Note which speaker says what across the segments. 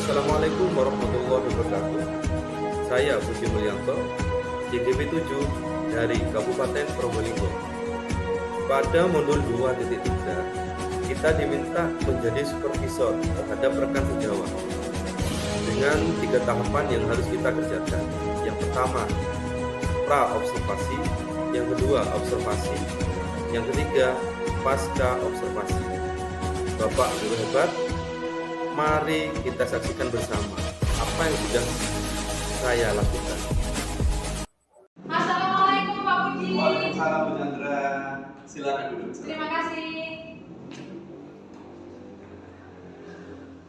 Speaker 1: Assalamualaikum warahmatullahi wabarakatuh. Saya Puji Mulyanto, CGP 7 dari Kabupaten Probolinggo. Pada modul 2.3, kita diminta menjadi supervisor terhadap rekan sejawat dengan 3 tahapan yang harus kita kerjakan. Yang pertama, pra-observasi. Yang kedua, observasi. Yang ketiga, pasca observasi. Bapak Guru hebat, mari kita saksikan bersama apa yang sudah saya lakukan.
Speaker 2: Assalamualaikum Pak Puji.
Speaker 3: Waalaikumsalam Bu Chandra. Silakan duduk.
Speaker 2: Terima kasih.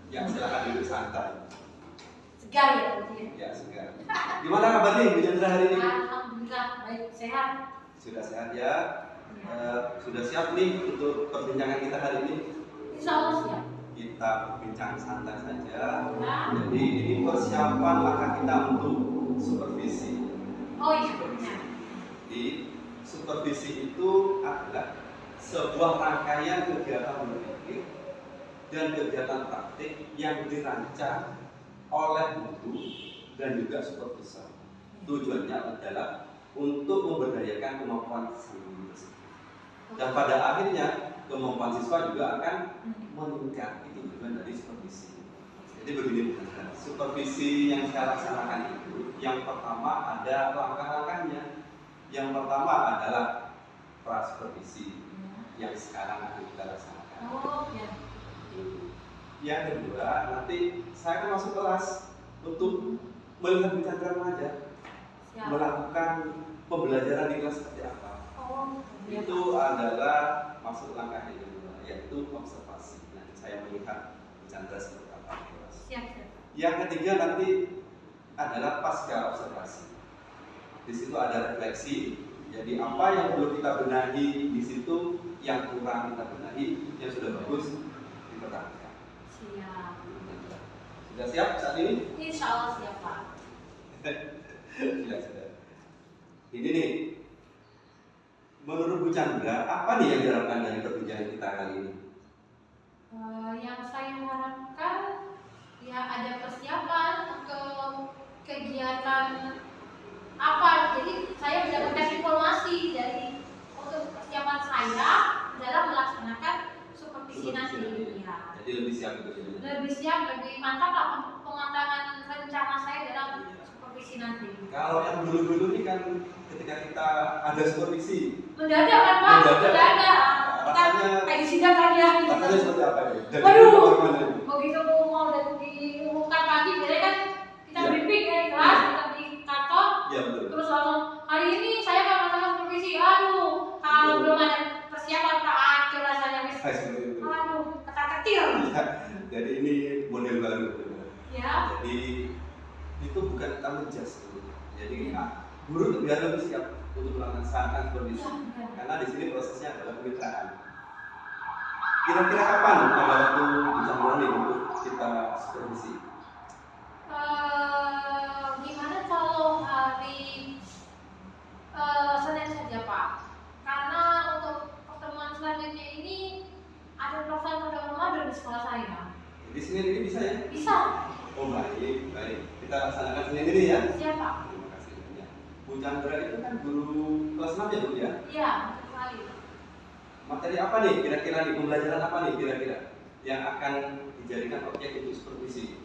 Speaker 3: Ya, silakan duduk santai.
Speaker 2: Segar ya Pak Puji.
Speaker 3: Ya, segar. Gimana kabarnya Bu Chandra hari ini?
Speaker 2: Alhamdulillah baik, sehat.
Speaker 3: Sudah sehat ya? Sudah siap nih untuk perbincangan kita hari ini?
Speaker 2: Insya Allah siap.
Speaker 3: Kita bincang santai saja.
Speaker 2: Ya.
Speaker 3: Jadi ini persiapan langkah kita untuk supervisi.
Speaker 2: Oh iya.
Speaker 3: Di supervisi itu adalah sebuah rangkaian kegiatan berpikir dan kegiatan praktik yang dirancang oleh guru dan juga supervisor. Tujuannya adalah untuk memberdayakan kemampuan siswa tersebut. Dan pada akhirnya kemampuan siswa juga akan meningkat. Itu tujuan dari supervisi. Jadi begini, supervisi yang saya laksanakan itu, yang pertama ada langkah-langkahnya. Yang pertama adalah pra-supervisi yang sekarang akan kita laksanakan.
Speaker 2: Oh ya.
Speaker 3: Yang kedua, nanti saya akan masuk kelas untuk melihat Bu Chandra mengajar,
Speaker 2: Siap.
Speaker 3: melakukan pembelajaran di kelas seperti apa.
Speaker 2: Oh iya.
Speaker 3: Itu adalah masuk langkah yang kedua, yaitu observasi. Nanti saya melihat Bu Chandra seperti apa di kelas.
Speaker 2: Siap.
Speaker 3: Yang ketiga nanti adalah pasca observasi. Di situ ada refleksi. Jadi apa yang perlu kita benahi di situ, yang kurang kita benahi, yang sudah bagus dipertahankan.
Speaker 2: Siap.
Speaker 3: Sudah siap saat ini?
Speaker 2: Insya Allah siap Pak.
Speaker 3: Sudah. Ini nih, menurut Bu Chandra, apa nih yang diharapkan dari perbincangan kita kali ini?
Speaker 2: Yang saya harapkan ya ada persiapan untuk kegiatan apa. Jadi saya mendapatkan informasi dari untuk persiapan saya dalam melaksanakan supervisi nanti. Ya.
Speaker 3: Jadi lebih siap gitu ya?
Speaker 2: Lebih siap, lebih mantap lah untuk pematangan rencana saya dalam supervisi nanti.
Speaker 3: Kalau yang dulu-dulu nih kan ketika kita ada supervisi,
Speaker 2: Mendadak kan Pak? Mendadak. Kita
Speaker 3: Rasanya-
Speaker 2: kayak di sidang kan ya.
Speaker 3: rasanya seperti apa ya? Dari
Speaker 2: Waduh.
Speaker 3: bagaimana ini?
Speaker 2: Begitu mau diumumkan pagi, biasanya kan kita
Speaker 3: Iya.
Speaker 2: briefing ya di kelas, kita di kantor.
Speaker 3: Iya betul.
Speaker 2: Terus langsung hari ini saya akan melaksanakan supervisi. Aduh, kalau
Speaker 3: Betul.
Speaker 2: belum ada persiapan tak aja rasanya wis.
Speaker 3: Hai, seperti itu.
Speaker 2: Aduh, ketar-ketir.
Speaker 3: Ya, jadi ini model baru.
Speaker 2: Ya.
Speaker 3: Jadi itu bukan kita menjas. Jadi guru biar lebih siap untuk melaksanakan supervisi.
Speaker 2: Iya.
Speaker 3: Karena di sini prosesnya adalah kemitraan. Kira-kira kapan ada waktu bisa mulai untuk kita supervisi?
Speaker 2: Gimana kalau hari Senin saja Pak? Karena untuk pertemuan selanjutnya ini ada pelaksanaan program Ramadan di sekolah saya.
Speaker 3: Di Senin ini bisa ya?
Speaker 2: Bisa?
Speaker 3: Oh baik. Kita laksanakan Senin ini ya.
Speaker 2: Siapa?
Speaker 3: Terima kasih banyak. Bu Chandra itu kan guru kelas 6 ya Bu ya?
Speaker 2: Iya, betul sekali.
Speaker 3: Materi apa nih kira-kira nih, pembelajaran apa nih kira-kira yang akan dijadikan objek untuk supervisi?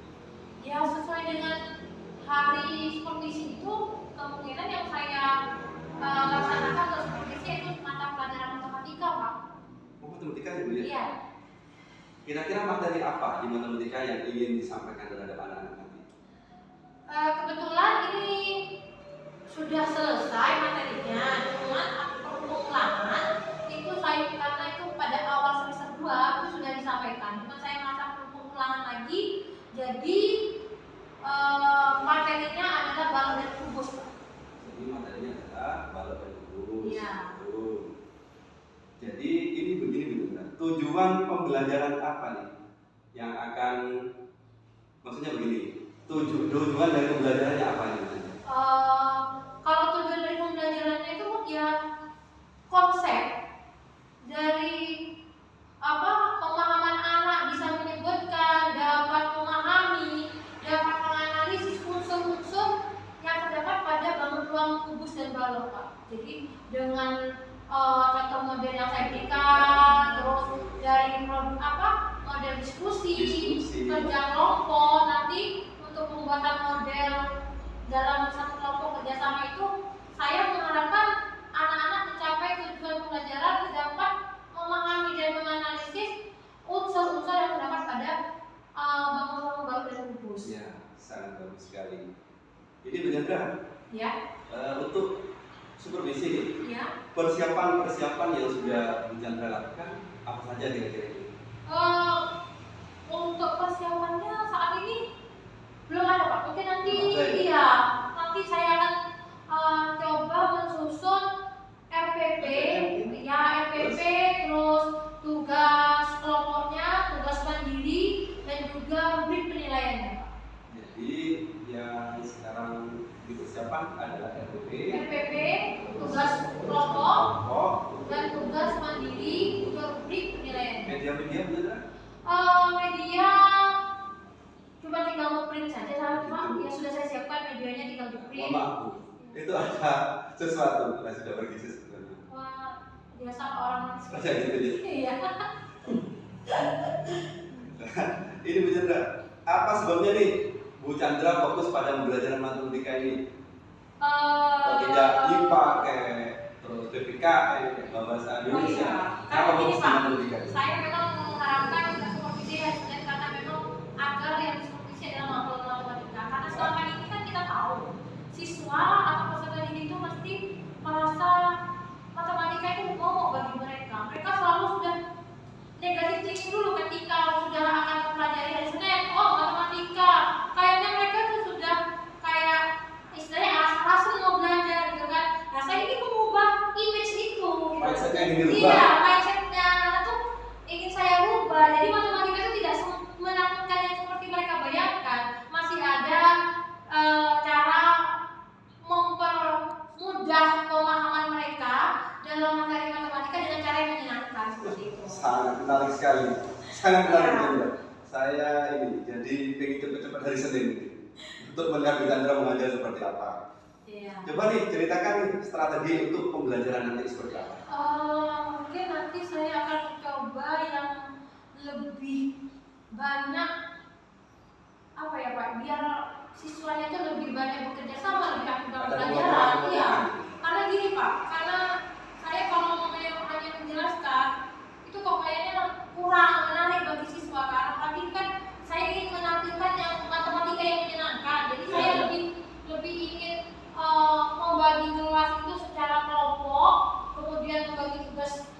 Speaker 2: Ya sesuai dengan hari supervisi itu kemungkinan yang saya laksanakan untuk supervisi itu mata pelajaran matematika Pak.
Speaker 3: Oh, matematika ya Bu ya?
Speaker 2: Iya.
Speaker 3: Kira-kira materi apa di matematika yang ingin disampaikan terhadap anak-anak nanti?
Speaker 2: Kebetulan ini sudah selesai materinya, cuman pengulangan itu saya karena itu pada awal semester 2 itu sudah disampaikan, cuma saya masa pengulangan lagi, jadi materinya adalah balon dan kubus.
Speaker 3: Jadi materinya adalah balok dan kurus.
Speaker 2: Iya.
Speaker 3: Jadi ini begini Bu Chandra. Tujuan pembelajaran apa nih yang akan, maksudnya begini, tujuan dari pembelajarannya apa nih?
Speaker 2: Kalau tujuan dari pembelajarannya itu ya konsep dari apa pemahaman anak bisa menyebutkan dapat memahami Pak. Jadi dengan contoh model yang saya berikan, terus dari model diskusi, kerja kelompok, nanti untuk pembuatan model dalam satu kelompok kerjasama itu saya mengharapkan anak-anak mencapai tujuan pembelajaran dapat memahami dan menganalisis unsur-unsur yang terdapat pada bangunan baru dan kubus.
Speaker 3: Ya, sangat bagus sekali. Ini benar
Speaker 2: Ya.
Speaker 3: untuk supervisi
Speaker 2: Ya.
Speaker 3: persiapan yang sudah Bu Chandra lakukan apa saja kira-kira itu?
Speaker 2: Untuk persiapannya saat ini belum ada Pak. Mungkin nanti
Speaker 3: Belum ada,
Speaker 2: nanti saya akan coba mensusun RPP, RPP, terus tugas kelompoknya, tugas mandiri, dan juga rubrik penilaiannya Pak.
Speaker 3: Jadi yang sekarang dipersiapkan adalah
Speaker 2: RPP, tugas kelompok, dan tugas mandiri, juga rubrik penilaiannya.
Speaker 3: media benar?
Speaker 2: Media cuma tinggal nge-print saja sama ya sudah saya siapkan medianya tinggal di-print.
Speaker 3: Mohon maaf Bu, itu ada sesuatu yang sudah pergi sebenarnya.
Speaker 2: Wah, biasa orang
Speaker 3: Seperti itu ya.
Speaker 2: Iya.
Speaker 3: Ini Bu Chandra, apa sebabnya nih Bu Chandra fokus pada pembelajaran matematika ini? Kok tidak IPA terus PPKN, bahasa Indonesia? Kenapa
Speaker 2: Karena ini
Speaker 3: fokus
Speaker 2: Pak,
Speaker 3: pada matematika?
Speaker 2: saya memang mengharapkan supervisi dan karena memang agar yang supervisi adalah matematika. Karena selama ini kan kita tahu siswa atau peserta didik itu mesti merasa matematika itu momok bagi mereka. Mereka selalu sudah negatif thinking dulu ketika sudah akan mempelajari dari Senin. Oh, matematika. Kayaknya mereka tuh sudah kayak istilahnya asal-asal mau belajar gitu kan. Nah, saya ini mengubah image itu gitu.
Speaker 3: Mindsetnya ingin dirubah.
Speaker 2: Iya, mindsetnya tuh ingin saya rubah. Jadi matematika itu tidak menakutkan yang seperti mereka bayangkan. Masih ada cara mempermudah pemahaman mereka dalam materi matematika dengan cara yang menyenangkan seperti itu.
Speaker 3: Sangat menarik sekali, sangat menarik sekali. Saya ini jadi pengen cepat-cepat hari Senin untuk melihat Bu Chandra mengajar seperti apa.
Speaker 2: Iya.
Speaker 3: Coba nih ceritakan nih strategi untuk pembelajaran nanti seperti apa.
Speaker 2: Mungkin nanti saya akan coba yang lebih banyak apa ya Pak, biar siswanya tuh lebih banyak bekerja sama, lebih aktif dalam
Speaker 3: Ada
Speaker 2: pelajaran.
Speaker 3: kelompok-kelompok.
Speaker 2: Iya. Karena gini Pak, karena saya kalau hanya menjelaskan itu kok kayaknya kurang menarik bagi siswa kan. Tapi kan saya ingin menampilkan yang matematika yang menyenangkan. Jadi saya lebih ingin membagi kelas itu secara kelompok, kemudian membagi tugas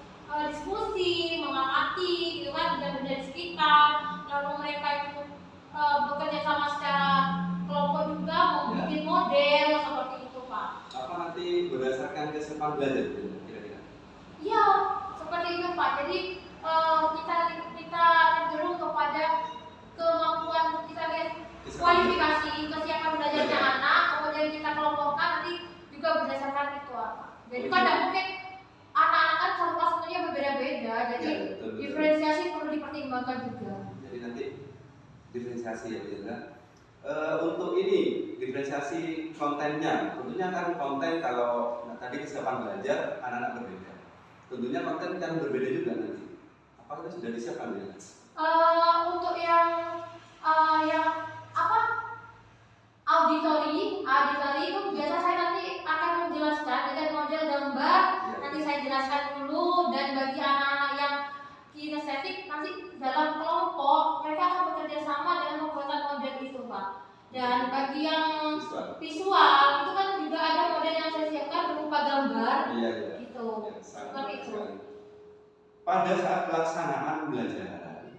Speaker 2: diskusi, mengamati, gitu kan, benda-benda di sekitar, lalu mereka itu bekerja sama secara kelompok juga, membuat model seperti itu Pak.
Speaker 3: Apa nanti berdasarkan keseruan belajar kira-kira?
Speaker 2: Iya, seperti itu Pak. Jadi kita cenderung kepada kemampuan kita lihat kualifikasi kesiapan belajarnya anak, kemudian kita kelompokkan nanti juga berdasarkan itu apa. Jadi pada mungkin anak-anak kan satu kelas tentunya berbeda-beda, jadi
Speaker 3: Ya, betul.
Speaker 2: diferensiasi perlu dipertimbangkan juga.
Speaker 3: Jadi nanti diferensiasi ya Bu Chandra. Untuk ini diferensiasi kontennya, tentunya kan konten kalau tadi kesiapan belajar anak-anak berbeda. Tentunya konten kan berbeda juga nanti. Apakah itu sudah disiapkan ya?
Speaker 2: Untuk yang auditori itu biasa saya nanti akan menjelaskan dengan model gambar. Nanti saya jelaskan dulu, dan bagi anak-anak yang kinestetik nanti dalam kelompok mereka akan bekerja sama dengan pembuatan model itu Pak. Dan bagi yang visual itu kan juga ada model yang saya siapkan berupa gambar.
Speaker 3: Iya.
Speaker 2: Gitu. Seperti itu.
Speaker 3: Pada saat pelaksanaan pembelajaran,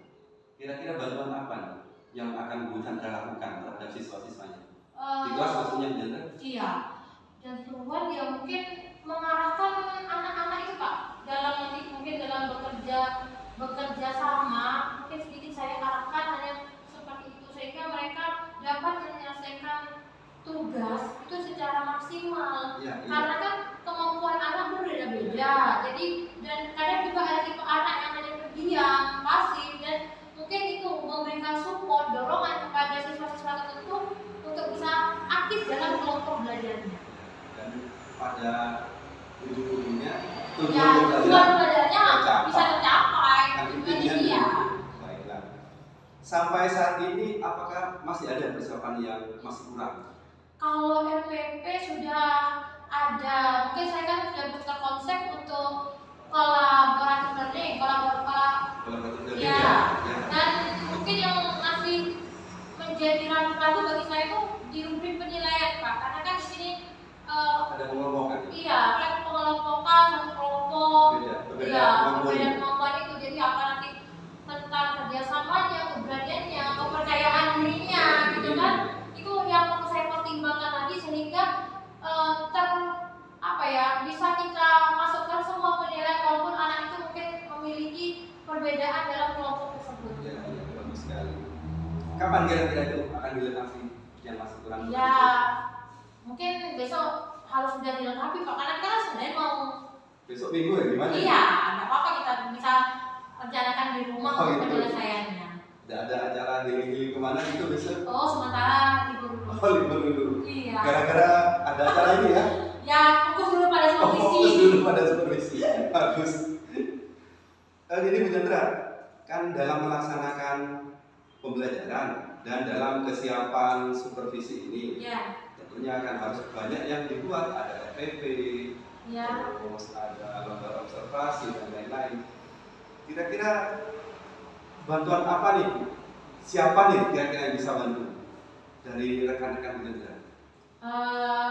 Speaker 3: kira-kira bantuan apa nih yang akan Bu Chandra lakukan terhadap siswa-siswanya? Di kelas maksudnya Bu Chandra?
Speaker 2: Iya. Dan Tuhan ya mungkin mengarahkan anak-anak itu Pak dalam nanti mungkin dalam bekerja sama, mungkin sedikit saya arahkan hanya seperti itu sehingga mereka dapat menyelesaikan tugas itu secara maksimal.
Speaker 3: Iya.
Speaker 2: Karena kan kemampuan anak berbeda-beda. Jadi dan kadang juga ada tipe anak yang hanya pendiam, pasif, dan mungkin itu memberikan support, dorongan kepada siswa-siswa tertentu untuk bisa aktif dalam kelompok belajarnya.
Speaker 3: Dan pada ujung-ujungnya
Speaker 2: Ya,
Speaker 3: tujuan
Speaker 2: tujuan
Speaker 3: pembelajaran
Speaker 2: belajarnya bisa tercapai.
Speaker 3: Kan
Speaker 2: Tujuannya
Speaker 3: intinya
Speaker 2: iya.
Speaker 3: baiklah. Sampai saat ini apakah masih ada persiapan yang masih kurang?
Speaker 2: Kalau RPP sudah ada, mungkin saya kan sudah buka konsep untuk kolaboratif learning,
Speaker 3: Kolaboratif learning
Speaker 2: ya.
Speaker 3: ya.
Speaker 2: Dan mungkin yang masih menjadi ragu-ragu bagi saya itu di rubrik penilaian, Pak. Karena kan di sini
Speaker 3: Ada pengelompokan.
Speaker 2: iya, kan pengelompokan satu kelompok,
Speaker 3: Berbeda
Speaker 2: iya,
Speaker 3: kemampuan.
Speaker 2: berbeda kemampuan itu. Jadi apa nanti tentang kerjasamanya, keberaniannya, kepercayaan dirinya, gitu kan? Itu yang perlu saya pertimbangkan lagi sehingga bisa kita masukkan semua penilaian walaupun anak itu mungkin memiliki perbedaan dalam kelompok tersebut.
Speaker 3: Ya, bagus sekali. Kapan kira-kira itu akan dilengkapi yang masih kurang?
Speaker 2: Ya, mungkin besok harus sudah dilengkapi Pak, karena kita kan sebenarnya mau
Speaker 3: Besok minggu ya gimana?
Speaker 2: Iya, nggak apa-apa kita bisa rencanakan di rumah
Speaker 3: Oh,
Speaker 2: untuk
Speaker 3: gitu.
Speaker 2: penyelesaiannya.
Speaker 3: Tidak ada acara giling-giling kemana gitu besok?
Speaker 2: Oh, sementara libur dulu.
Speaker 3: Oh, libur dulu.
Speaker 2: Iya.
Speaker 3: Gara-gara ada acara ini ya?
Speaker 2: Ya, fokus dulu pada
Speaker 3: Oh,
Speaker 2: supervisi.
Speaker 3: fokus dulu pada supervisi. Bagus. Ini Bu Chandra, kan dalam melaksanakan pembelajaran dan dalam kesiapan supervisi ini,
Speaker 2: Ya,
Speaker 3: tentunya akan harus banyak yang dibuat, ada RPP,
Speaker 2: ya.
Speaker 3: terus ada lembar observasi dan lain-lain. Kira-kira bantuan apa nih? Siapa nih kira-kira yang bisa bantu dari rekan-rekan Bu Chandra?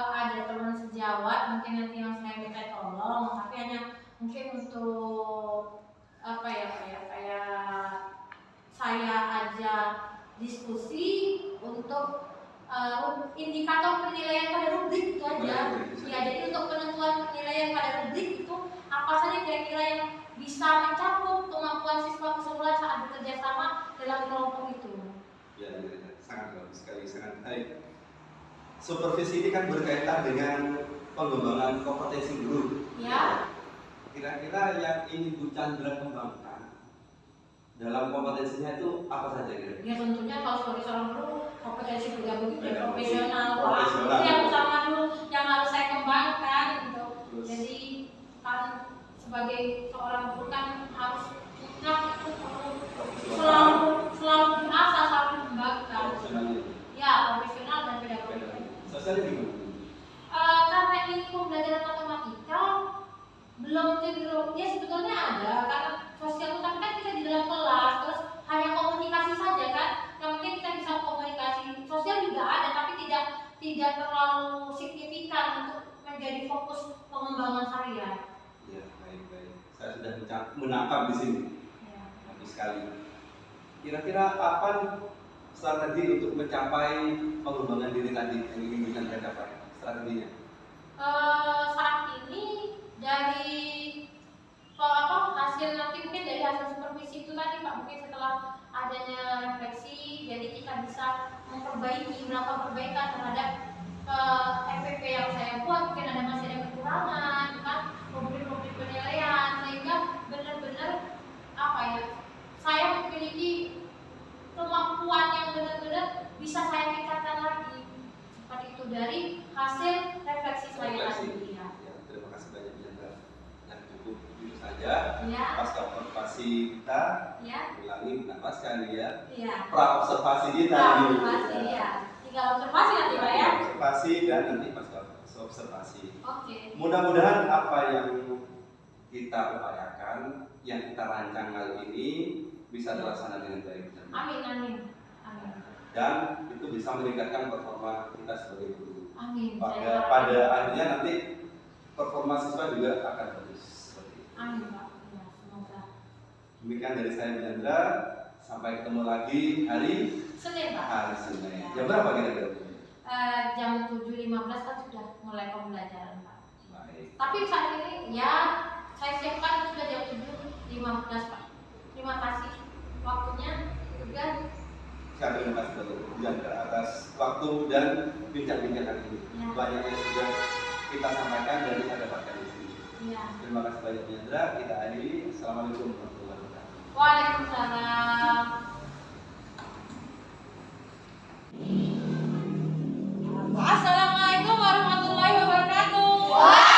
Speaker 2: Ada teman sejawat mungkin nanti yang saya minta tolong, tapi hanya mungkin untuk kayak saya aja diskusi untuk indikator penilaian pada rubrik itu aja. Ya, jadi untuk penentuan penilaian pada rubrik itu apa saja kira-kira yang bisa mencakup kemampuan siswa keseluruhan saat bekerja sama dalam kelompok itu.
Speaker 3: Ya, sangat bagus sekali, sangat baik. Supervisi ini kan berkaitan dengan pengembangan kompetensi guru.
Speaker 2: Ya.
Speaker 3: Kira-kira yang ingin Bu Chandra kembangkan dalam kompetensinya itu apa saja kira-kira?
Speaker 2: Ya tentunya kalau sebagai seorang guru kompetensi bergabung dan
Speaker 3: Ya,
Speaker 2: profesional.
Speaker 3: profesional.
Speaker 2: Itu yang utama dulu yang harus saya kembangkan gitu.
Speaker 3: Terus.
Speaker 2: Jadi kan sebagai seorang guru kan harus selalu merasa selalu dikembangkan.
Speaker 3: Profesionalnya.
Speaker 2: Ya, profesional dan pedagogi.
Speaker 3: Sosialnya gimana?
Speaker 2: Karena ini pembelajaran matematika belum cenderung, ya sebetulnya ada karena sosial itu tapi kan kita di dalam kelas terus hanya komunikasi saja kan, yang penting kita bisa komunikasi. Sosial juga ada tapi tidak terlalu signifikan untuk menjadi fokus pengembangan saya.
Speaker 3: Ya, baik. Saya sudah menangkap di sini.
Speaker 2: Ya.
Speaker 3: Bagus sekali. Kira-kira apa strategi untuk mencapai pengembangan diri tadi yang ingin Bu Chandra capai? Strateginya?
Speaker 2: Saat ini dari hasil nanti mungkin dari hasil supervisi itu tadi Pak, mungkin setelah adanya refleksi jadi kita bisa memperbaiki beberapa perbaikan terhadap FPP yang saya buat. Mungkin masih ada kekurangan kan, rubrik penilaian, sehingga benar-benar saya memiliki kemampuan yang benar-benar bisa saya tingkatkan lagi seperti itu dari hasil refleksi saya tadi.
Speaker 3: Ya, terima kasih banyak Bu Chandra. Yang cukup itu saja.
Speaker 2: Ya.
Speaker 3: Pasca observasi kita,
Speaker 2: Ya.
Speaker 3: ulangi menapaskan ya.
Speaker 2: Iya.
Speaker 3: Pra observasi kita.
Speaker 2: Observasi ya. Tinggal observasi nanti Pak ya.
Speaker 3: Observasi dan nanti pasca observasi.
Speaker 2: Oke.
Speaker 3: Mudah-mudahan apa yang kita upayakan, yang kita rancang kali ini bisa terlaksana dengan baik.
Speaker 2: Amin.
Speaker 3: Dan itu bisa meningkatkan performa kita sebagai guru.
Speaker 2: Amin.
Speaker 3: Pada akhirnya nanti performa siswa juga akan bagus seperti itu.
Speaker 2: Amin Pak. Ya, semoga.
Speaker 3: Demikian dari saya Bu Chandra. Sampai ketemu lagi hari
Speaker 2: Senin Pak.
Speaker 3: hari Senin.
Speaker 2: Ya.
Speaker 3: Jam berapa kira-kira?
Speaker 2: Jam 7.15 kan sudah mulai pembelajaran Pak.
Speaker 3: Baik.
Speaker 2: Tapi saat ini ya saya siapkan sudah jam 7.15 Pak. Terima kasih waktunya juga.
Speaker 3: Saya terima kasih banyak Bu Chandra atas waktu dan bincang-bincang hari ini.
Speaker 2: Ya.
Speaker 3: Banyak yang sudah kita sampaikan dan kita dapatkan di sini.
Speaker 2: Ya.
Speaker 3: Terima kasih banyak Bu Chandra. Kita akhiri. Assalamualaikum warahmatullahi wabarakatuh.
Speaker 2: Waalaikumsalam. Assalamualaikum warahmatullahi wabarakatuh.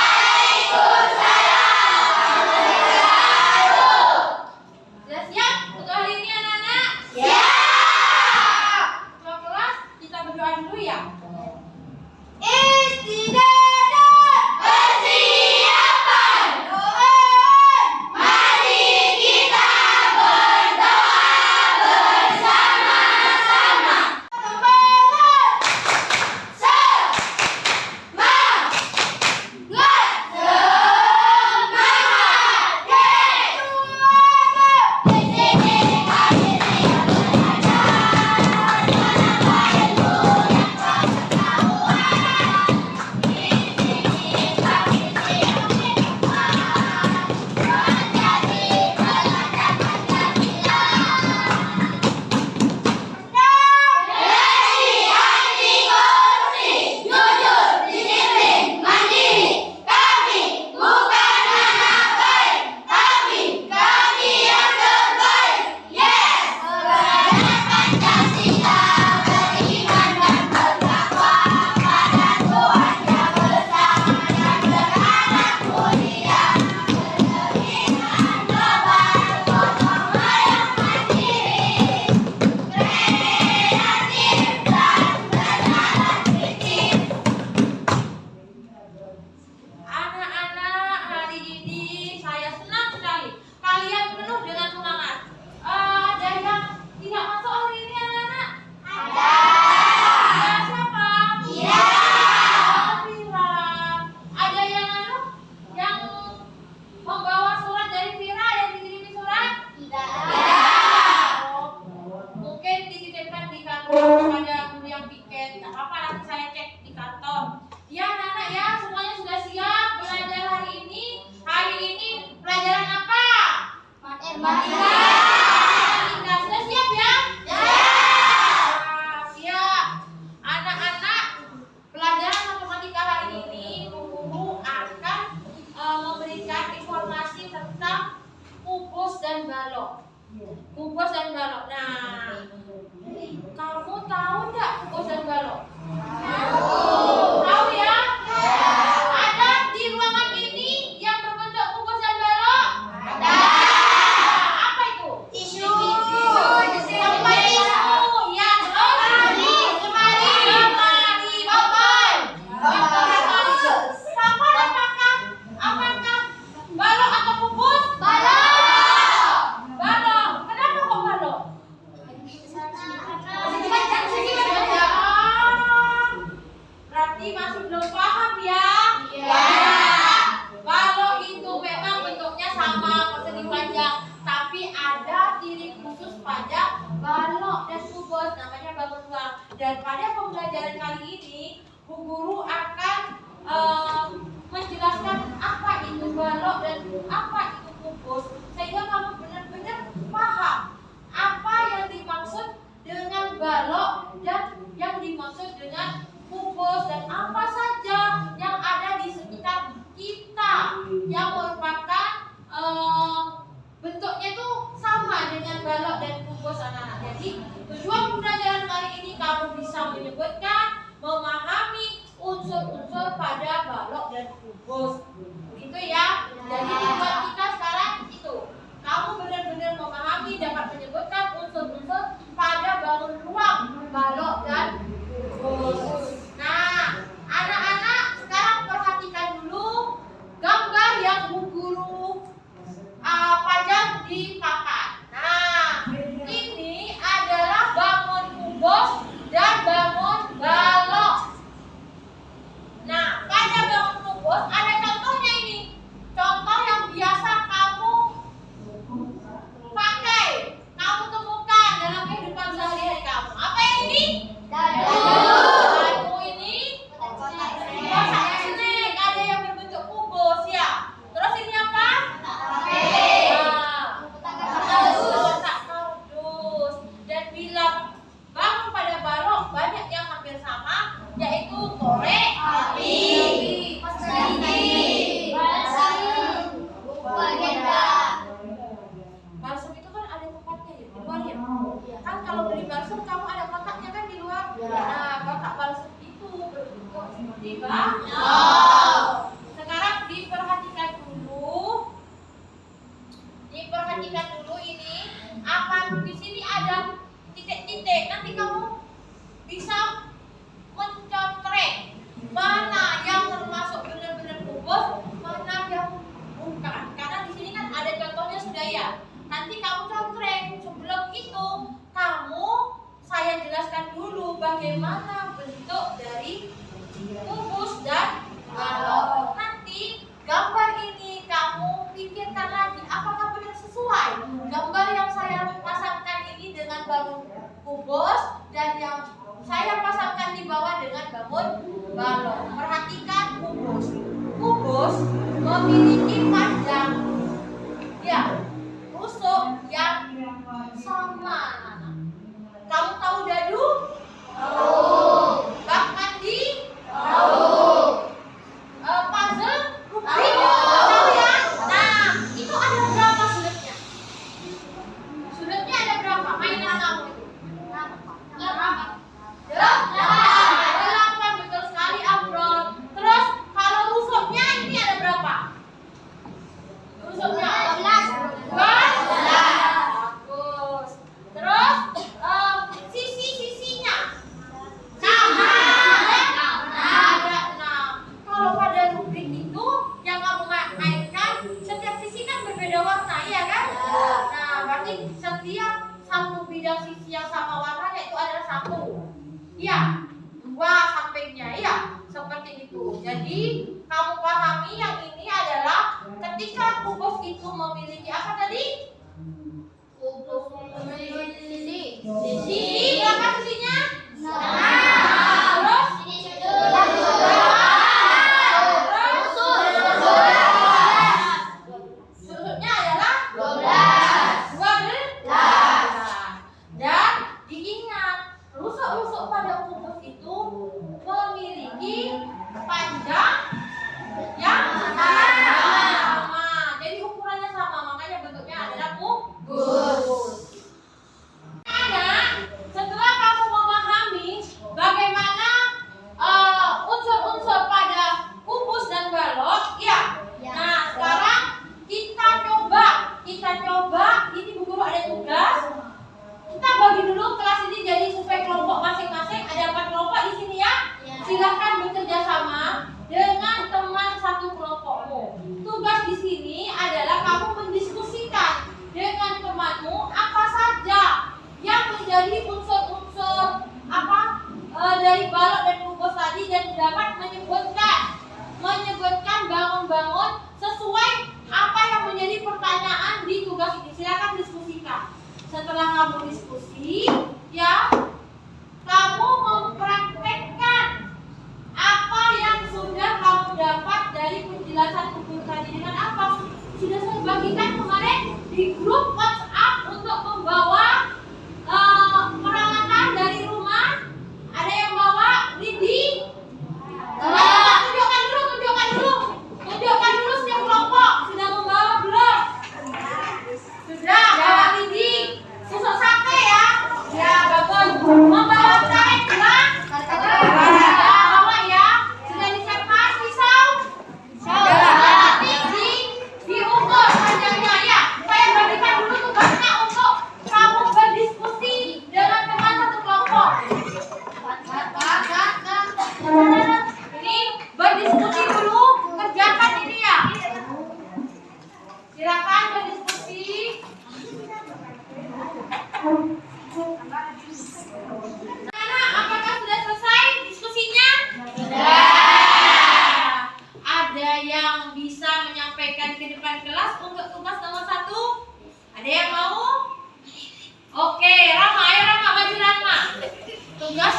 Speaker 2: Dan pada pembelajaran kali ini, Bu Guru akan menjelaskan apa itu balok dan apa itu kubus, sehingga kamu benar-benar paham apa yang dimaksud dengan balok dan yang dimaksud dengan kubus, dan apa saja yang ada di sekitar kita yang merupakan bentuknya itu sama dengan balok dan kubus, anak-anak. Jadi tujuan pembelajaran kali ini kamu bisa menyebutkan, memahami unsur-unsur pada balok dan kubus. Begitu ya. Jadi tujuan kita sekarang itu, kamu benar-benar memahami, dapat menyebutkan unsur-unsur pada bangun ruang balok dan kubus. Nah, anak-anak sekarang perhatikan dulu gambar yang Bu Guru pajang di papan. Nah, ini adalah bangun kubus dan bangun balok. Nah, pada bangun kubus ada contohnya ini. Contoh yang biasa kamu pakai, kamu temukan dalam kehidupan sehari-hari kamu. Apa ini? Dadu ini kotak snack, ada yang berbentuk kubus ya. Terus ini apa? Kotak kardus. Dan bila bangun pada balok, banyak yang hampir sama, yaitu korek api, balsam itu kan ada tempatnya ya, di luar ya. Kan kalau beli balsam kamu ada kotaknya kan di luar. Nah, kotak balsam itu berbentuk seperti balok. Sekarang diperhatikan dulu. Diperhatikan dulu ini. Apa di sini ada titik-titik. Nanti kamu bisa mencontrek mana yang termasuk benar-benar kubus, mana yang bukan. Karena di sini kan ada contohnya sudah ya. Nanti kamu contrek. Sebelum itu saya jelaskan dulu bagaimana bentuk dari kubus dan balok. Nanti gambar ini kamu pikirkan lagi apakah benar sesuai gambar yang saya pasangkan ini dengan bangun kubus dan yang saya pasangkan di bawah dengan bangun balok. Perhatikan kubus. Kubus memiliki panjang, ya, rusuk yang sama. Kamu tahu dadu? Tahu. Bak mandi? Tahu. Puzzle? Rubik? Tahu ya? Nah, itu ada berapa sudutnya? Sudutnya ada berapa? Mainan kamu itu? 8, betul sekali, Abrol. Terus kalau rusuknya ini ada berapa? Rusuknya 12. Bagus. Terus sisi-sisinya 6. Ada 6. Kalau pada rubrik itu yang kamu mainkan, setiap sisi kan berbeda warna, ya kan? Nah, berarti setiap satu bidang sisi yang sama warna itu adalah 1. Iya, 2 sampingnya, iya, seperti itu. Jadi kamu pahami yang ini adalah ketika kubus itu memiliki apa tadi? Kubus memiliki sisi. Berapa sisinya? 6. Terus? Sudutnya adalah 12. Dan diingat, rusuk-rusuk pada kubus itu memiliki panjang yang sama. Jadi ukurannya sama, makanya bentuknya adalah kubus. Karena setelah kamu memahami bagaimana unsur-unsur pada kubus dan balok, ya. Nah, sekarang kita coba. Ini Bu Guru ada tugas. Kita bagi dulu kelas ini jadi supaya kelompok masing-masing. Ada 4 kelompok di sini ya. Silakan bekerja sama dengan teman satu kelompokmu. Tugas di sini adalah kamu mendiskusikan dengan temanmu apa saja yang menjadi unsur-unsur dari balok dan kubus tadi, dan dapat menyebutkan bangun-bangun sesuai apa yang menjadi pertanyaan di tugas ini. Silakan diskusikan. Setelah kamu diskusi, ya, kamu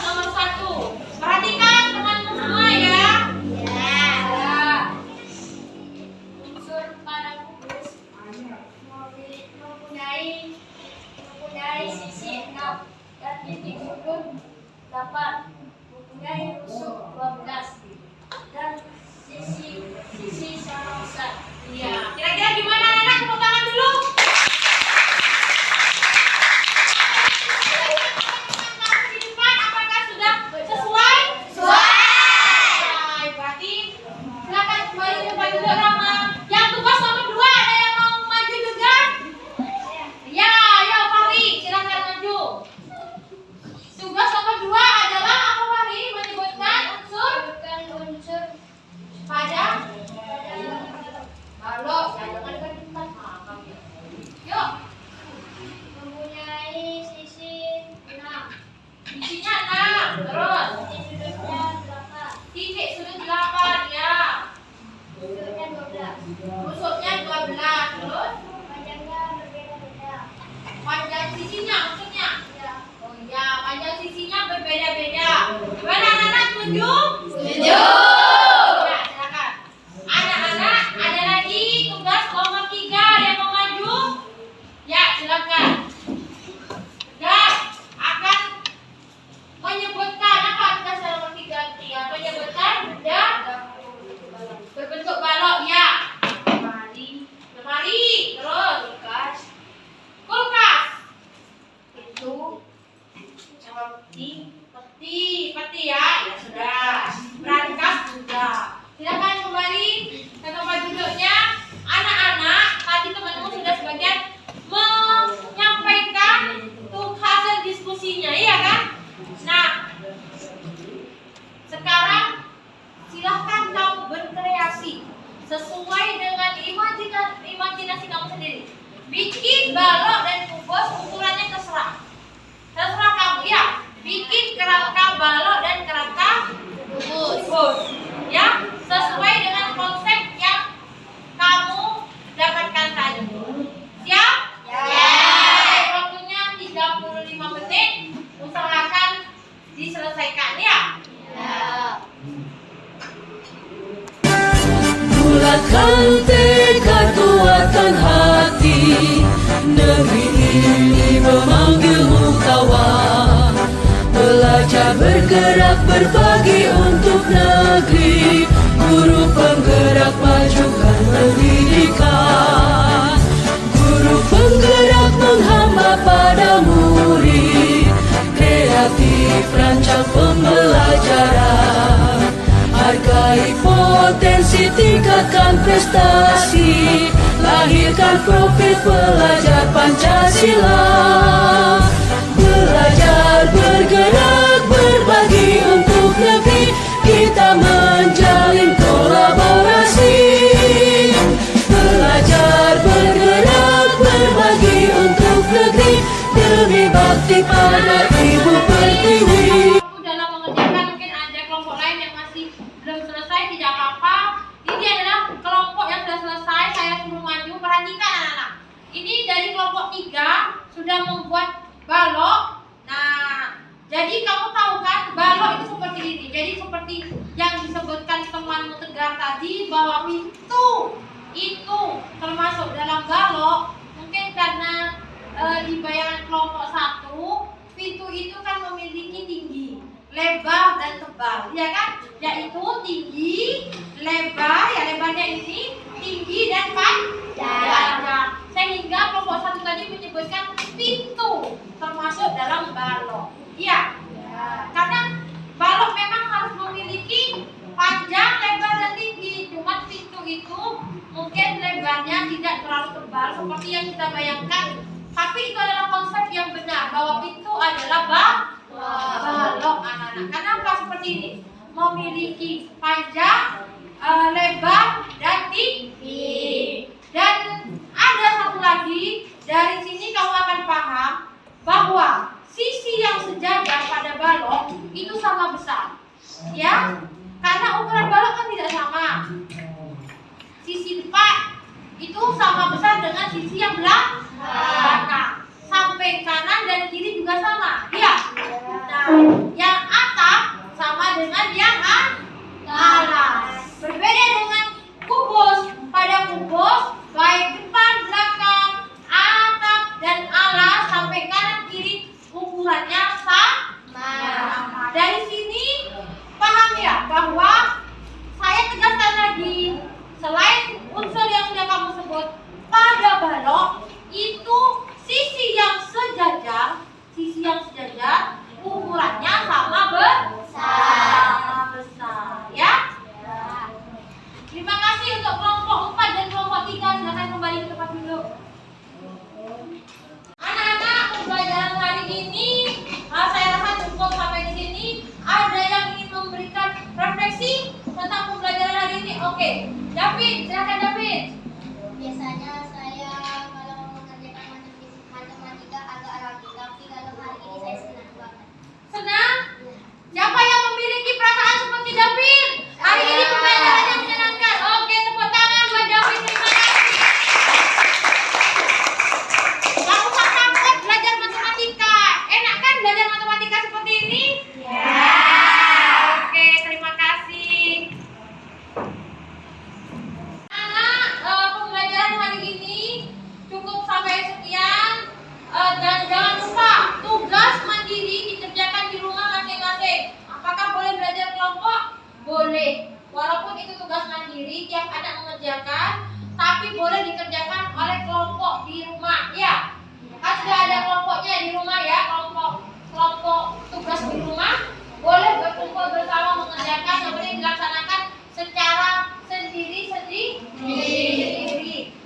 Speaker 2: nomor 1. Perhatikan temanmu semua ya. Ya. Unsur pada kubus mempunyai sisi 6 dan titik sudut 8, mempunyai rusuk 12 dan sisi sama besar. Iya. Kira-kira gimana anak? Tepuk tangan dulu. Teman-teman di depan, apakah sudah sesuai? Sesuai. Berarti silakan kembali ke tempat duduk Rama. Yang tugas nomor 2 ada yang mau maju juga? Ya, ya Fahri, silakan maju. Tugas nomor 2 adalah apa Fahri? Menyebutkan unsur pada balok. Ya, jangan dekat tempat makan ya. Yuk.
Speaker 4: Mempunyai sisi 6,
Speaker 2: Isinya 6. Terus
Speaker 4: titik sudutnya 8,
Speaker 2: titik sudut 8 ya.
Speaker 4: sudutnya 12,
Speaker 2: Rusuknya 12. Terus
Speaker 4: panjangnya berbeda-beda.
Speaker 2: panjang sisinya maksudnya.
Speaker 4: Ya,
Speaker 2: Oh iya, panjang sisinya berbeda-beda. Gimana anak-anak setuju?
Speaker 4: Setuju.
Speaker 2: Ya, silakan. Anak-anak, ada lagi tugas nomor 3 yang mau maju? Ya, silakan. Dan akan menyebutkan apa tugas nomor 3 nanti ya? Menyebutkan benda berbentuk balok ya. Lemari, terus
Speaker 4: kulkas,
Speaker 2: kulkas.
Speaker 4: pintu,
Speaker 2: Peti ya, ya sudah. Berangkas sudah. Silakan kembali ke tempat duduknya. Anak-anak, tadi teman-teman sudah sebagian menyampaikan tuh hasil diskusinya, iya kan? Nah, sekarang silahkan kamu berkreasi sesuai dengan imajinasi kamu sendiri. Bikin balok dan kubus ukurannya terserah. Terserah kamu ya. Bikin kerangka balok dan kerangka kubus. Ya, sesuai dengan konsep yang kamu dapatkan tadi. Siap?
Speaker 4: Ya.
Speaker 2: Waktunya 35 menit. Usahakan diselesaikan ya.
Speaker 5: Bulatkan tekad, kuatkan hati. Negeri ini memanggilmu kawan. Belajar bergerak berbagi untuk negeri. Guru penggerak majukan pendidikan. Guru penggerak menghamba pada murid. Kreatif rancang pembelajaran. Hargai potensi, tingkatkan prestasi. Lahirkan profil pelajar Pancasila. Belajar bergerak berbagi untuk negeri. Kita menjalin kolaborasi. Belajar bergerak berbagi untuk negeri. Demi bakti pada Ibu Pertiwi.
Speaker 2: Dalam mengerjakan mungkin ada kelompok lain yang masih belum selesai, tidak apa-apa. Ini adalah kelompok yang sudah selesai, saya suruh maju. Perhatikan anak-anak. Ini dari kelompok 3 sudah membuat balok. Nah, jadi kamu tahu kan balok itu seperti ini. Jadi seperti yang disebutkan temanmu Tegar tadi bahwa pintu itu termasuk dalam balok. Mungkin karena di bayangan kelompok 1 pintu itu kan memiliki tinggi, lebar dan tebal, ya kan? Yaitu tinggi, lebar, ya lebarnya ini tinggi dan panjang. Sehingga kelompok 1 tadi menyebutkan pintu termasuk dalam balok. Iya. Karena balok memang harus memiliki panjang, lebar dan tinggi. Cuma pintu itu mungkin lebarnya tidak terlalu tebal seperti yang kita bayangkan. Tapi itu adalah konsep yang benar bahwa pintu adalah balok anak-anak. Kenapa seperti ini? Memiliki panjang, lebar dan tinggi. Dan ada satu lagi, dari sini kamu akan paham bahwa sisi yang sejajar pada balok itu sama besar, ya, karena ukuran balok kan tidak sama. Sisi depan itu sama besar dengan sisi yang belakang. Samping kanan dan kiri juga sama, ya. Nah, yang Oke, David, silakan David.
Speaker 4: Biasanya saya kalau mengerjakan matematika agak ragu, tapi kalau hari ini saya senang banget.
Speaker 2: Senang? Siapa yang memiliki perasaan seperti David? Hari ini pembelajarannya menyenangkan. Oke, tepuk tangan buat David. Terima kasih. Gak usah takut belajar matematika. Enak kan belajar matematika seperti ini? Ya. Oke, terima kasih. Anak, pembelajaran hari ini cukup sampai sekian. Dan jangan lupa tugas mandiri dikerjakan di rumah masing-masing. Apakah boleh belajar kelompok? Boleh. Walaupun itu tugas mandiri, tiap anak mengerjakan, tapi boleh dikerjakan oleh kelompok di rumah. Ya, kan sudah ada kelompoknya di rumah ya, kelompok tugas di rumah. Boleh berkumpul bersama mengerjakan, yang penting dilaksanakan secara sendiri.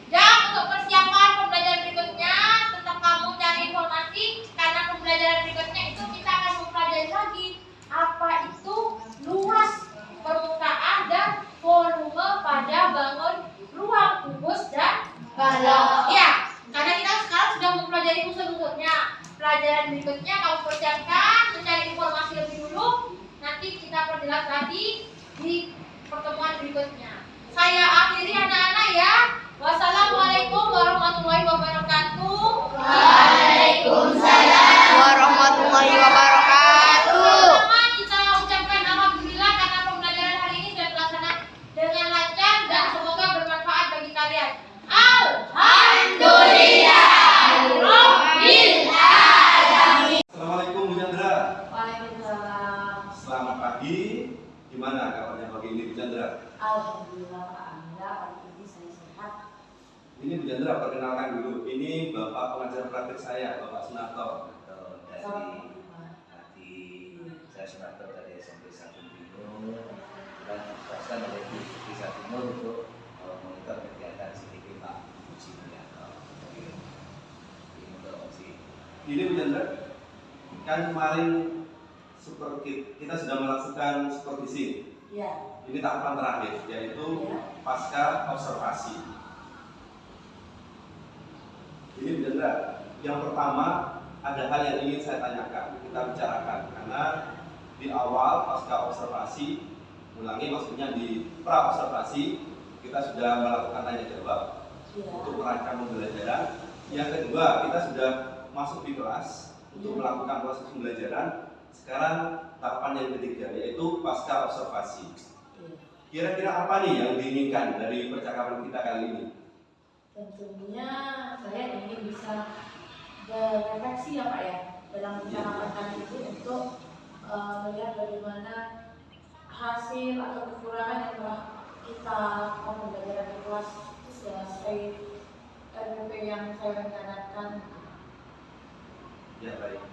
Speaker 2: Dan untuk persiapan pembelajaran berikutnya, tetap kamu cari informasi karena pembelajaran berikutnya itu kita akan mempelajari lagi apa itu luas permukaan dan volume pada bangun ruang kubus dan balok. Ya, karena kita sekarang sudah mempelajari unsur-unsurnya. Pelajaran berikutnya kamu persiapkan mencari informasi lebih dulu. Nanti kita perjelas lagi di pertemuan berikutnya. Saya akhiri anak-anak ya. Wassalamualaikum warahmatullahi wabarakatuh.
Speaker 4: Waalaikumsalam warahmatullahi wabarakatuh.
Speaker 2: Sama kita ucapkan alhamdulillah karena pembelajaran hari ini sudah terlaksana dengan lancar dan semoga bermanfaat bagi kalian. Alhamdulillah.
Speaker 3: Assalamualaikum Bu Chandra.
Speaker 2: Waalaikumsalam.
Speaker 3: Selamat pagi. Gimana kabarnya pagi ini Bu Chandra?
Speaker 2: Alhamdulillah Pak Angga, pagi ini saya sehat.
Speaker 3: Ini Bu Chandra, perkenalkan dulu. Ini Bapak pengajar praktik saya, Bapak Sunarto.
Speaker 6: Tadi saya Sunarto dari SMP 1 Timur dan ditugaskan oleh Divisi 1 Timur untuk monitor kegiatan CTP Pak Uji Mulyanto. Ini untuk opsi.
Speaker 3: Ini Bu Chandra, kan kemarin kita sudah melakukan supervisi.
Speaker 2: Ya.
Speaker 3: Ini tahapan terakhir, yaitu pasca observasi. Ini Bu Chandra, yang pertama ada hal yang ingin saya tanyakan, kita bicarakan karena di awal pasca observasi, maksudnya di pra observasi kita sudah melakukan tanya jawab untuk merancang pembelajaran. Yang kedua, kita sudah masuk di kelas untuk melakukan proses pembelajaran. Sekarang tahapan yang ketiga yaitu pasca observasi. Kira-kira apa nih yang diinginkan dari percakapan kita kali ini?
Speaker 2: Tentunya saya ingin bisa berefleksi ya Pak ya dalam percakapan itu untuk melihat bagaimana hasil atau kekurangan yang telah kita pembelajaran di kelas sesuai RPP yang saya rencanakan.
Speaker 3: Ya baik.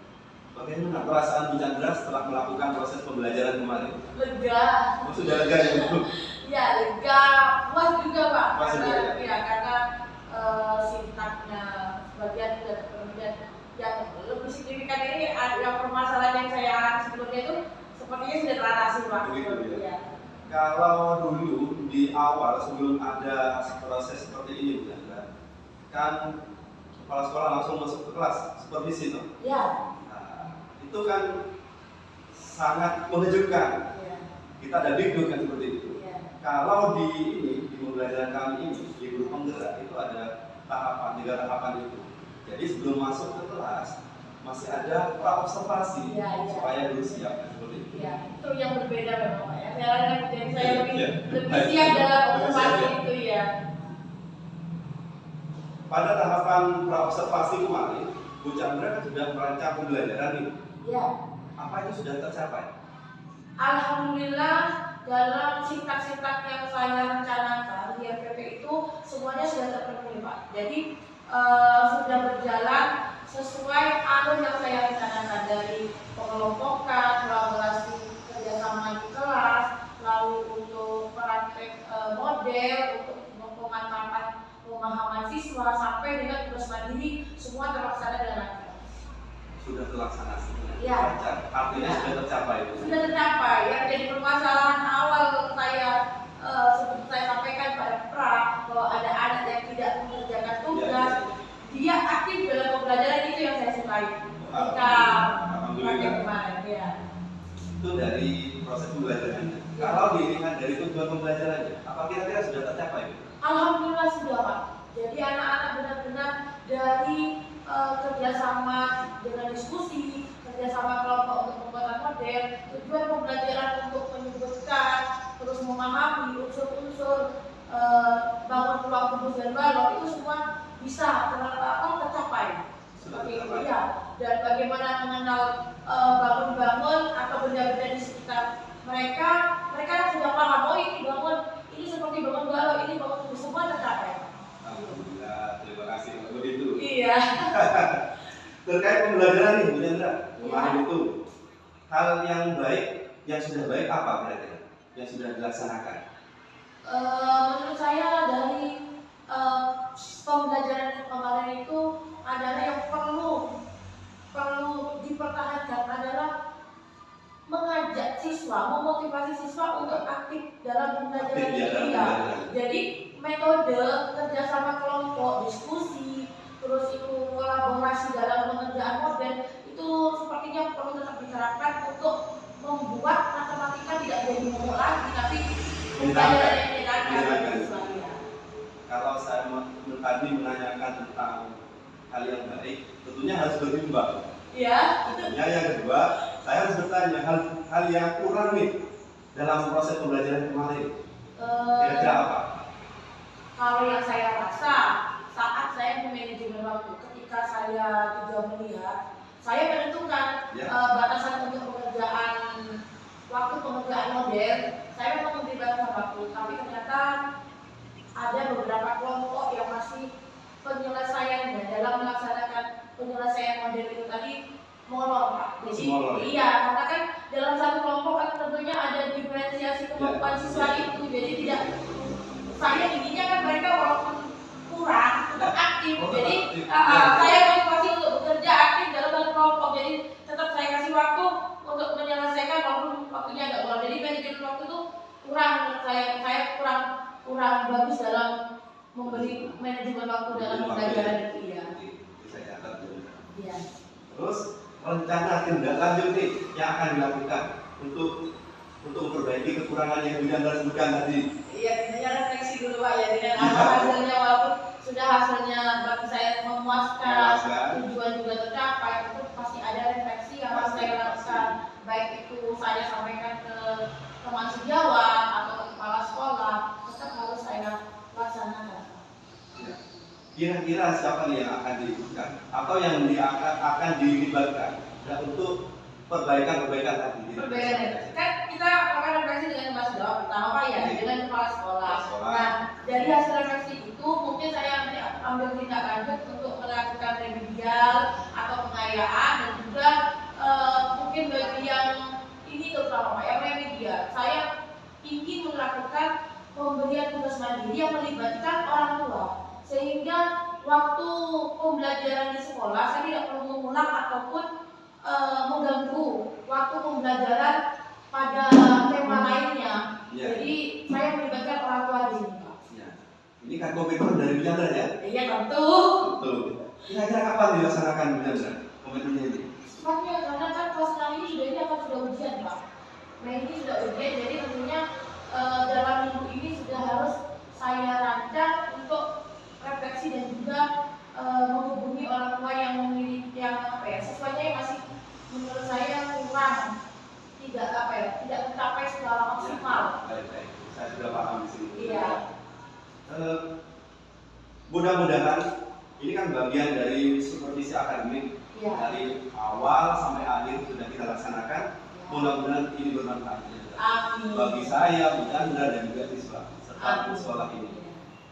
Speaker 3: Bagaimana perasaan Bu Chandra setelah melakukan proses pembelajaran kemarin?
Speaker 2: Lega.
Speaker 3: Oh, sudah lega ya Bu?
Speaker 2: Ya lega, puas juga Pak.
Speaker 3: Puas juga.
Speaker 2: Karena sintaknya sebagian sudah terpenuhi dan yang lebih signifikan ini ada permasalahan yang saya alami sebelumnya itu sepertinya sudah teratasi Pak.
Speaker 3: Begitu ya.
Speaker 2: Ya.
Speaker 3: Kalau dulu di awal sebelum ada proses seperti ini Bu Chandra, kan kepala sekolah langsung masuk ke kelas supervisi toh?
Speaker 2: Ya.
Speaker 3: Itu kan sangat mengejutkan.
Speaker 2: Ya.
Speaker 3: Kita ada dikduk kan seperti itu.
Speaker 2: Ya.
Speaker 3: Kalau di pembelajaran kami ini di grup penggerak itu ada tahapan, 3 tahapan itu. Jadi sebelum masuk ke kelas masih ada pra observasi supaya dulu siap kan seperti itu.
Speaker 2: Ya, itu yang berbeda memang Pak ya. Saya lebih
Speaker 3: Ya.
Speaker 2: siap dalam observasi itu ya.
Speaker 3: Pada tahapan pra observasi kemarin, Bu Chandra sudah merancang pembelajaran ini.
Speaker 2: Ya.
Speaker 3: Apa itu sudah tercapai?
Speaker 2: Alhamdulillah dalam sintak-sintak yang saya rencanakan di RPP itu semuanya sudah terpenuhi Pak. Jadi sudah berjalan sesuai alur yang saya rencanakan dari pengelompokan, kolaborasi kerjasama di kelas, lalu untuk praktek model, untuk pemantapan pemahaman siswa sampai dengan tugas mandiri semua terlaksana dengan lancar.
Speaker 3: Sudah terlaksana sebenarnya.
Speaker 2: Ya.
Speaker 3: Lancar. Artinya sudah tercapai itu.
Speaker 2: Sudah tercapai. Yang jadi permasalahan awal saya seperti saya
Speaker 3: dari proses pembelajarannya. Kalau dilihat dari tujuan pembelajarannya, apa kira-kira sudah tercapai?
Speaker 2: Alhamdulillah sudah Pak. Jadi anak-anak benar-benar dari kerjasama dengan diskusi, kerjasama kelompok untuk pembuatan model, tujuan pembelajaran untuk menyebutkan, terus memahami unsur-unsur bangun ruang kubus dan balok itu semua bisa tercapai. Seperti itu ya. Dan bagaimana mengenal bangun-bangun atau benda-benda di sekitar mereka sudah paham, oh ini bangun, ini seperti bangun balok, ini bangun kubus, semua tercapai.
Speaker 3: Alhamdulillah, terima kasih untuk itu.
Speaker 2: Iya.
Speaker 3: Terkait pembelajaran nih, Bu Chandra, kemarin itu hal yang baik, yang sudah baik apa kira-kira yang sudah dilaksanakan?
Speaker 2: Menurut saya dari pembelajaran kemarin itu adalah yang perlu dipertahankan adalah mengajak siswa, memotivasi siswa untuk aktif dalam pembelajaran dia. Jadi metode kerjasama kelompok, diskusi, terus itu kolaborasi dalam pengerjaan model itu sepertinya perlu tetap diterapkan untuk membuat matematika tidak jadi momok lagi, tapi pembelajaran yang menyenangkan.
Speaker 3: Kalau saya tadi menanyakan tentang hal yang baik, tentunya harus berimbang.
Speaker 2: Iya.
Speaker 3: Tentunya yang kedua, saya harus bertanya hal yang kurang nih dalam proses pembelajaran kemarin. Kira-kira apa?
Speaker 2: Kalau yang saya rasa saat saya memanajemen waktu, ketika saya juga melihat, saya menentukan batasan untuk pengerjaan waktu pengerjaan model. Saya memang memberi batasan waktu, tapi ternyata ada beberapa kelompok yang masih penyelesaiannya dalam melaksanakan penyelesaian model itu tadi molor Pak. Jadi iya, karena kan dalam satu kelompok kan tentunya ada diferensiasi kemampuan siswa itu. Jadi tidak, saya inginnya kan mereka walaupun kurang tetap aktif. Jadi saya motivasi untuk bekerja aktif dalam satu kelompok. Jadi tetap saya kasih waktu untuk menyelesaikan walaupun waktunya agak kurang. Jadi manajemen waktu itu kurang menurut saya kurang bagus dalam memberi manajemen waktu dalam pembelajaran itu ya.
Speaker 3: Saya catat dulu.
Speaker 2: Iya.
Speaker 3: Terus rencana tindak lanjut nih yang akan dilakukan untuk memperbaiki kekurangan yang Anda sebutkan tadi.
Speaker 2: Iya, tentunya refleksi dulu Pak ya, dengan apa hasilnya, walaupun sudah hasilnya bagi saya memuaskan, tujuan juga tercapai, itu pasti ada refleksi yang harus saya lakukan, baik itu saya sampaikan ke teman sejawat atau ke kepala sekolah, tetap harus saya laksanakan.
Speaker 3: Kira-kira siapa nih yang akan dilibatkan atau yang akan dilibatkan untuk perbaikan tadi?
Speaker 2: Perbaikan kan kita akan refleksi dengan kepala sekolah pertama Pak ya, dengan kepala sekolah. Nah dari hasil refleksi itu mungkin saya nanti ambil tindak lanjut untuk melakukan remedial atau pengayaan, dan juga mungkin bagi yang ini terutama Pak yang remedial, saya ingin melakukan pemberian tugas mandiri yang melibatkan orang tua, sehingga waktu pembelajaran di sekolah saya tidak perlu mengulang ataupun mengganggu waktu pembelajaran pada tema lainnya. Ya. Jadi saya melibatkan orang tua di sini Pak.
Speaker 3: Ya. Ini kan komitmen dari Bu Chandra ya?
Speaker 2: Iya tentu.
Speaker 3: Betul. Kira-kira kapan dilaksanakan Bu Chandra komitmennya ini?
Speaker 2: Cepatnya, karena kan kelas 6 ini sudah ujian Pak. Nah ini sudah ujian, jadi tentunya dalam minggu ini sudah harus saya rancang untuk refleksi dan juga menghubungi orang tua yang memiliki siswanya yang masih menurut saya kurang, tidak tercapai secara maksimal.
Speaker 3: Baik. Saya sudah paham di sini.
Speaker 2: Iya.
Speaker 3: Mudah-mudahan ini kan bagian dari supervisi akademik.
Speaker 2: Ya.
Speaker 3: Dari awal sampai akhir sudah kita laksanakan. Ya. Mudah-mudahan ini bermanfaat.
Speaker 2: Amin.
Speaker 3: Bagi saya, Bu Chandra dan juga siswa serta sekolah ini.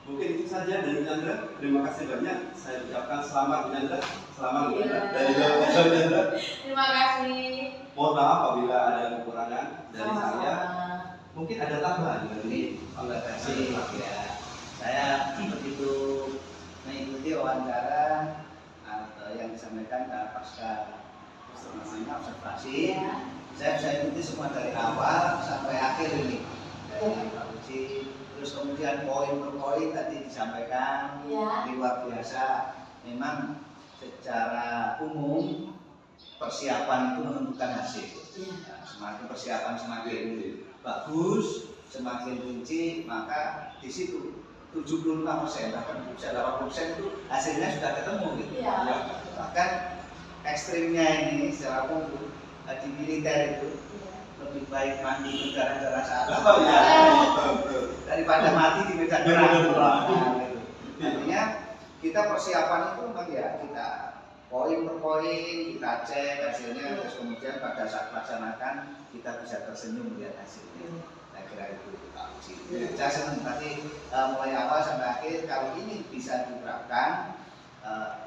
Speaker 3: Mungkin itu saja dari Bu Chandra. Terima kasih banyak. Saya ucapkan selamat Bu Chandra. Selamat Bu Chandra. Dari Bu Chandra.
Speaker 2: Terima kasih.
Speaker 3: Mohon maaf apabila ada kekurangan dari saya. Mungkin ada tambahan dari
Speaker 6: Terima kasih ya. Saya begitu mengikuti wawancara atau yang disampaikan pasca observasi. Saya ikuti semua dari awal sampai akhir ini, dari Pak Uci, terus kemudian poin per poin tadi disampaikan luar biasa. Memang secara umum persiapan itu menentukan hasil. Nah, semakin persiapan semakin bagus, semakin rinci, maka di situ 75% bahkan bisa 80% itu hasilnya sudah ketemu gitu.
Speaker 2: Iya.
Speaker 6: Ya, bahkan ekstrimnya ini secara umum di militer itu lebih baik mati gara-gara salah daripada mati di medan perang. Nah, gitu. Artinya kita persiapan itu memang ya kita poin per poin kita cek hasilnya, terus kemudian pada saat melaksanakan kita bisa tersenyum melihat hasilnya. Saya kira itu Pak Uci. Saya senang tadi mulai awal sampai akhir kalau ini bisa diterapkan,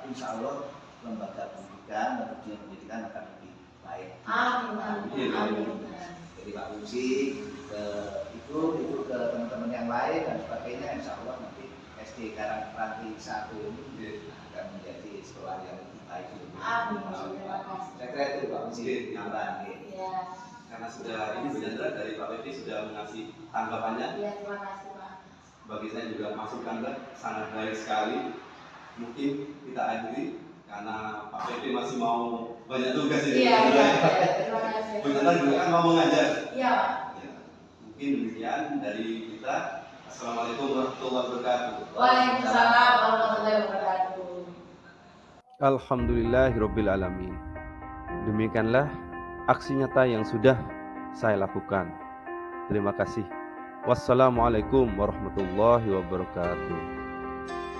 Speaker 6: insya Allah lembaga pendidikan dan dunia pendidikan akan lebih baik.
Speaker 2: Amin.
Speaker 6: Jadi Pak Uci itu ke teman-teman yang lain dan sebagainya, insya Allah nanti SD Karangranti 1 ini akan menjadi sekolah yang lebih baik.
Speaker 2: Amin. Terima kasih.
Speaker 6: Saya kira itu Pak Uci tambahan.
Speaker 2: Iya.
Speaker 3: Karena sudah ini benar dari Pak Pepi sudah mengasih tanggapannya.
Speaker 2: Iya, terima kasih Pak.
Speaker 3: Bagi saya juga masukan sangat baik sekali. Mungkin kita akhiri karena Pak Pepi masih mau banyak tugas ini.
Speaker 2: Iya. Terima kasih.
Speaker 3: Benar juga kan mau mengajar.
Speaker 2: Iya, Pak.
Speaker 3: Ya, mungkin demikian dari kita. Assalamualaikum warahmatullahi wabarakatuh.
Speaker 2: Waalaikumsalam warahmatullahi wabarakatuh.
Speaker 1: Alhamdulillahirabbil alamin. Demikianlah aksi nyata yang sudah saya lakukan. Terima kasih. Wassalamualaikum warahmatullahi wabarakatuh.